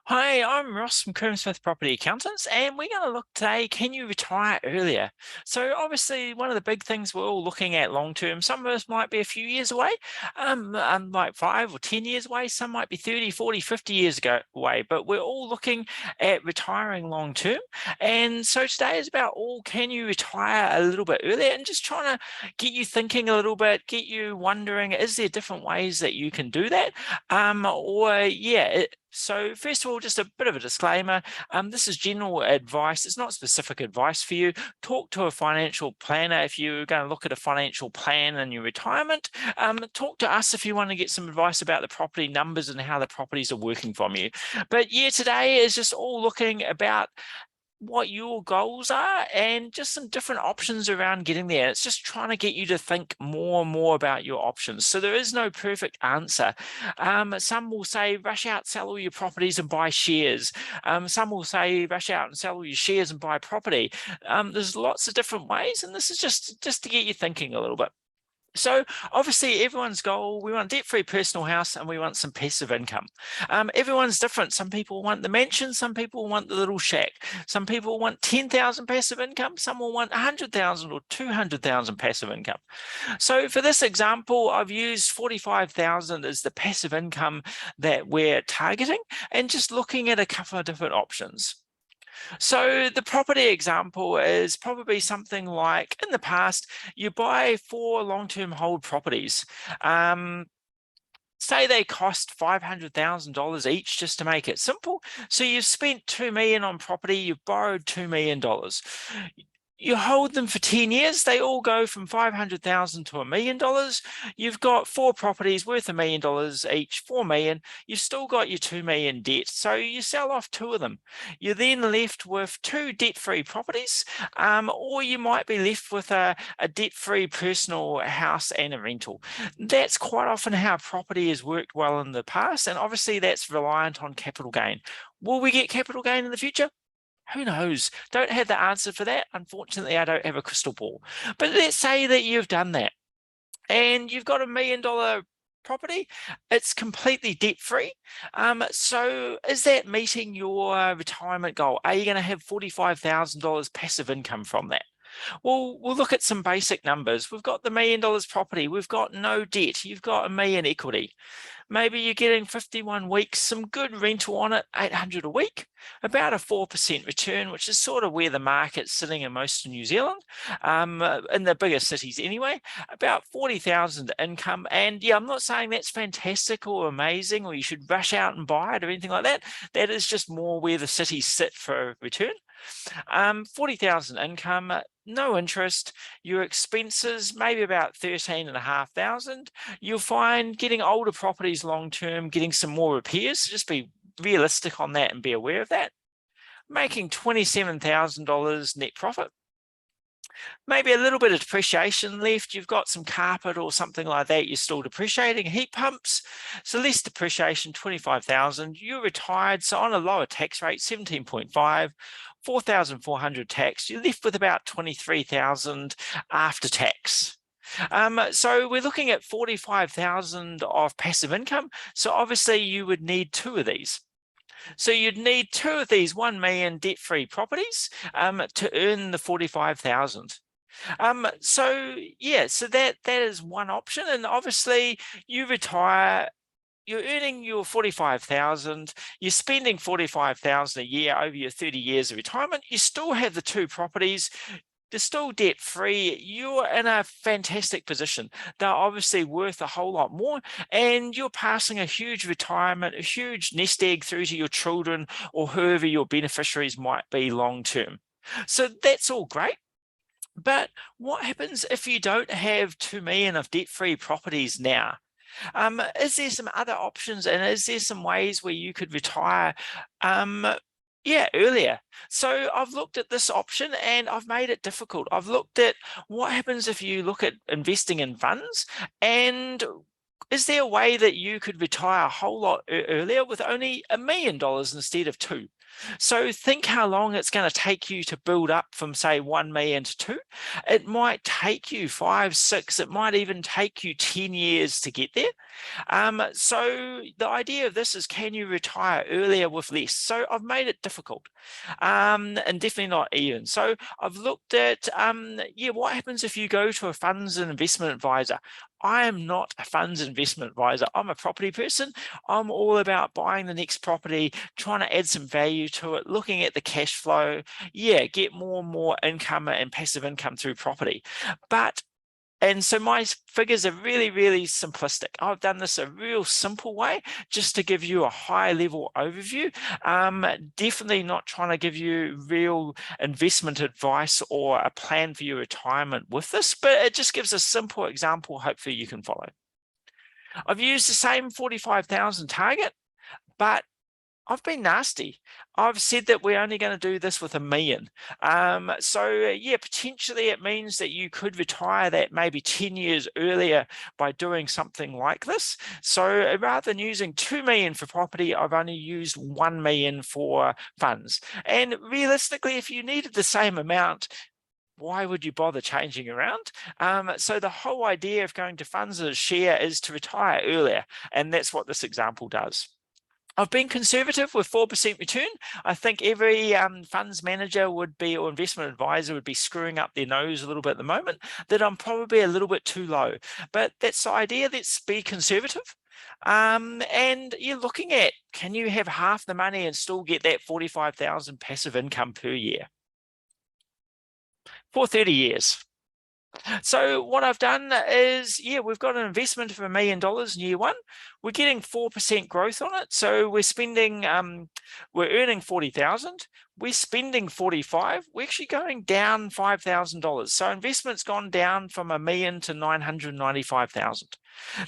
Hi, I'm Ross from Coombs Smith Property Accountants, and we're going to look today, can you retire earlier? So obviously, one of the big things we're all looking at long term, some of us might be a few years away, like 5 or 10 years away, some might be 30, 40, 50 years away, but we're all looking at retiring long term. And so today is about can you retire a little bit earlier, and just trying to get you thinking a little bit, get you wondering, is there different ways that you can do that? So first of all, just a bit of a disclaimer. This is general advice. It's not specific advice for you. Talk to a financial planner if you're going to look at a financial plan in your retirement. Talk to us if you want to get some advice about the property numbers and how the properties are working from you. But yeah, today is just all looking about what your goals are and just some different options around getting there. It's just trying to get you to think more and more about your options. So there is no perfect answer. Some will say rush out, sell all your properties and buy shares. Some will say rush out and sell all your shares and buy property. There's lots of different ways, and this is just to get you thinking a little bit. So obviously everyone's goal, we want a debt-free personal house and we want some passive income. Everyone's different. Some people want the mansion, some people want the little shack. Some people want 10,000 passive income, some will want 100,000 or 200,000 passive income. So for this example, I've used 45,000 as the passive income that we're targeting and just looking at a couple of different options. So the property example is probably something like in the past, you buy 4 long-term hold properties. Say they cost $500,000 each just to make it simple. So you've spent $2 million on property, you've borrowed $2 million. You hold them for 10 years, they all go from 500,000 to $1 million. You've got 4 properties worth $1 million each, 4 million. You've still got your 2 million debt. So you sell off 2 of them. You're then left with 2 debt-free properties, or you might be left with a debt-free personal house and a rental. That's quite often how property has worked well in the past. And obviously that's reliant on capital gain. Will we get capital gain in the future? Who knows? Don't have the answer for that. Unfortunately, I don't have a crystal ball. But let's say that you've done that and you've got $1 million property. It's completely debt-free. So is that meeting your retirement goal? Are you going to have $45,000 passive income from that? Well, we'll look at some basic numbers. We've got the $1 million property. We've got no debt. You've got $1 million equity. Maybe you're getting 51 weeks, some good rental on it, 800 a week, about a 4% return, which is sort of where the market's sitting in most of New Zealand, in the bigger cities anyway, about 40,000 income. And yeah, I'm not saying that's fantastic or amazing, or you should rush out and buy it or anything like that. That is just more where the cities sit for return. 40,000 income, no interest, your expenses, maybe about 13,500. You'll find getting older properties long-term, getting some more repairs, so just be realistic on that and be aware of that. Making $27,000 net profit. Maybe a little bit of depreciation left. You've got some carpet or something like that. You're still depreciating. Heat pumps, so less depreciation, 25,000. You're retired, so on a lower tax rate, 17.5, 4,400 tax. You're left with about 23,000 after tax. So we're looking at 45,000 of passive income. So obviously you would need 2 of these. So you'd need 2 of these 1 million debt-free properties to earn the 45,000. So yeah, so that is one option. And obviously you retire, you're earning your 45,000, you're spending 45,000 a year over your 30 years of retirement. You still have the 2 properties. They're still debt-free. You're in a fantastic position. They're obviously worth a whole lot more, and you're passing a huge retirement, a huge nest egg through to your children or whoever your beneficiaries might be long-term. So that's all great. But what happens if you don't have 2 million of debt-free properties now? Is there some other options, and is there some ways where you could retire earlier? So I've looked at this option and I've made it difficult. I've looked at what happens if you look at investing in funds, and is there a way that you could retire a whole lot earlier with only $1 million instead of 2? So think how long it's going to take you to build up from, say, 1 million to 2. It might take you 5, 6, it might even take you 10 years to get there. So the idea of this is, can you retire earlier with less? So I've made it difficult, and definitely not even. So I've looked at, what happens if you go to a funds and investment advisor? I am not a funds investment advisor. I'm a property person. I'm all about buying the next property, trying to add some value to it, looking at the cash flow, get more and more income and passive income through property. And so my figures are really, really simplistic. I've done this a real simple way just to give you a high level overview. Definitely not trying to give you real investment advice or a plan for your retirement with this, but it just gives a simple example, hopefully you can follow. I've used the same 45,000 target, but I've been nasty. I've said that we're only going to do this with $1 million. Potentially it means that you could retire that maybe 10 years earlier by doing something like this. So rather than using $2 million for property, I've only used $1 million for funds. And realistically, if you needed the same amount, why would you bother changing around? So the whole idea of going to funds as a share is to retire earlier. And that's what this example does. I've been conservative with 4% return. I think every funds manager or investment advisor would be screwing up their nose a little bit at the moment, that I'm probably a little bit too low. But that's the idea. Let's be conservative. And you're looking at, can you have half the money and still get that 45,000 passive income per year for 30 years? So what I've done is, we've got an investment of $1 million in year 1. We're getting 4% growth on it. So we're spending, we're earning 40,000. We're spending 45. We're actually going down $5,000. So investment's gone down from $1 million to 995,000.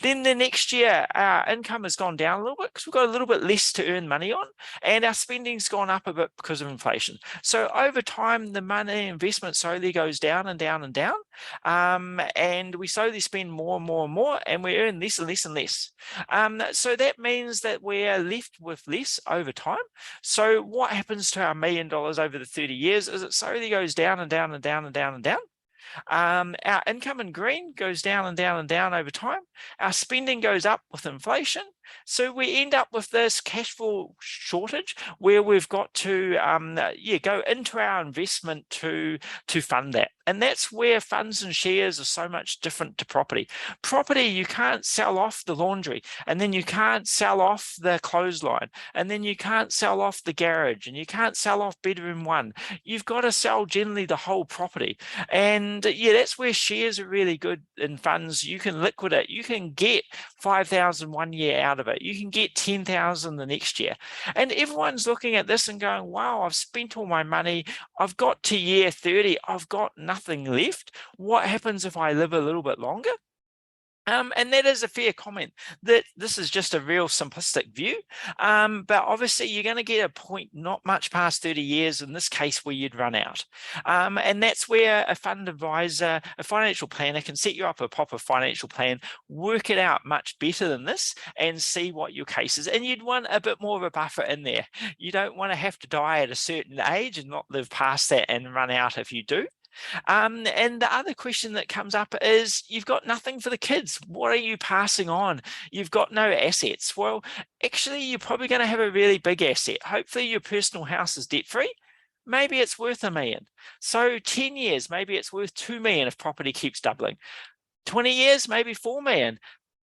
Then the next year, our income has gone down a little bit because we've got a little bit less to earn money on, and our spending's gone up a bit because of inflation. So over time, the money investment slowly goes down and down and down, and we slowly spend more and more and more, and we earn less and less and less. So that means that we're left with less over time. So what happens to our $1 million over the 30 years is it slowly goes down and down and down and down and down. Our income in green goes down and down and down over time. Our spending goes up with inflation. So we end up with this cash flow shortage where we've got to go into our investment to fund that. And that's where funds and shares are so much different to property. Property, you can't sell off the laundry, and then you can't sell off the clothesline, and then you can't sell off the garage, and you can't sell off bedroom 1. You've got to sell generally the whole property. And that's where shares are really good in funds. You can liquidate. You can get 5,000 one year out of it. You can get 10,000 the next year. And everyone's looking at this and going, wow, I've spent all my money. I've got to year 30. I've got nothing left. What happens if I live a little bit longer? And that is a fair comment, that this is just a real simplistic view. But obviously you're going to get a point not much past 30 years in this case where you'd run out. And that's where a fund advisor, a financial planner can set you up a proper financial plan, work it out much better than this and see what your case is. And you'd want a bit more of a buffer in there. You don't want to have to die at a certain age and not live past that and run out if you do. And the other question that comes up is, you've got nothing for the kids. What are you passing on? You've got no assets. Well, actually, you're probably going to have a really big asset. Hopefully your personal house is debt-free. Maybe it's worth $1 million. So 10 years, maybe it's worth $2 million if property keeps doubling. 20 years, maybe $4 million.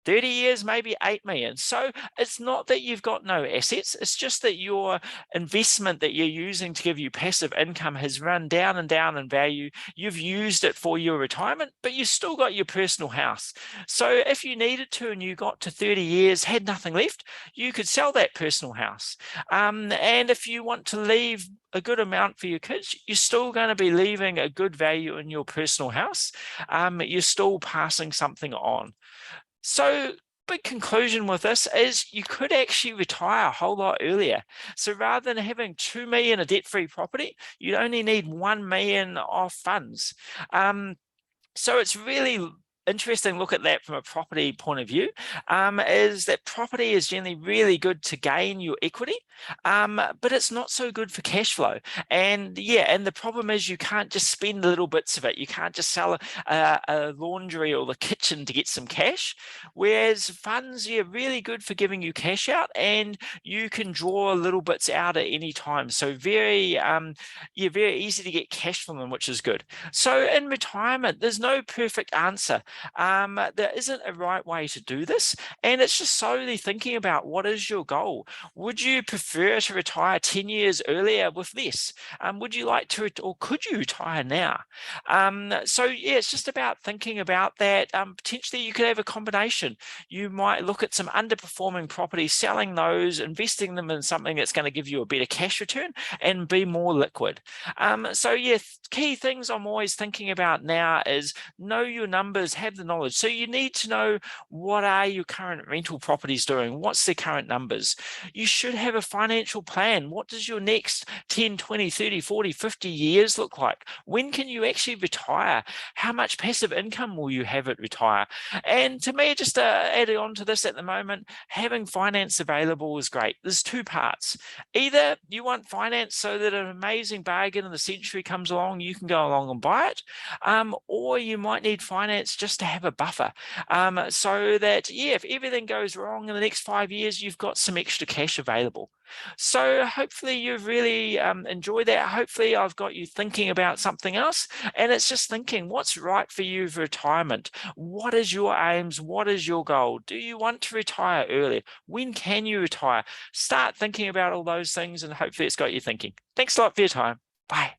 30 years, maybe 8 million. So it's not that you've got no assets. It's just that your investment that you're using to give you passive income has run down and down in value. You've used it for your retirement, but you've still got your personal house. So if you needed to and you got to 30 years, had nothing left, you could sell that personal house. And if you want to leave a good amount for your kids, you're still going to be leaving a good value in your personal house. You're still passing something on. So big conclusion with this is you could actually retire a whole lot earlier. So rather than having 2 million of debt-free property, you only need 1 million of funds. So it's really interesting look at that from a property point of view is that property is generally really good to gain your equity, but it's not so good for cash flow. And yeah, and the problem is you can't just spend little bits of it. You can't just sell a laundry or the kitchen to get some cash. Whereas funds, yeah, really good for giving you cash out, and you can draw little bits out at any time. So very easy to get cash from them, which is good. So in retirement, there's no perfect answer. There isn't a right way to do this, and it's just solely thinking about what is your goal. Would you prefer to retire 10 years earlier with less? Would you like to, or could you retire now? So yeah, it's just about thinking about that. Potentially you could have a combination. You might look at some underperforming properties, selling those, investing them in something that's going to give you a better cash return and be more liquid. So yeah, key things I'm always thinking about now is know your numbers, have the knowledge. So you need to know, what are your current rental properties doing? What's their current numbers? You should have a financial plan. What does your next 10, 20, 30, 40, 50 years look like? When can you actually retire? How much passive income will you have at retire? And to me, just adding on to this at the moment, having finance available is great. There's two parts. Either you want finance so that an amazing bargain in the century comes along, you can go along and buy it, or you might need finance just to have a buffer, so that, yeah, if everything goes wrong in the next 5 years, you've got some extra cash available. So hopefully you've really enjoyed that. Hopefully I've got you thinking about something else, and it's just thinking what's right for you for retirement. What is your aims? What is your goal? Do you want to retire early? When can you retire? Start thinking about all those things, and hopefully it's got you thinking. Thanks a lot for your time. Bye.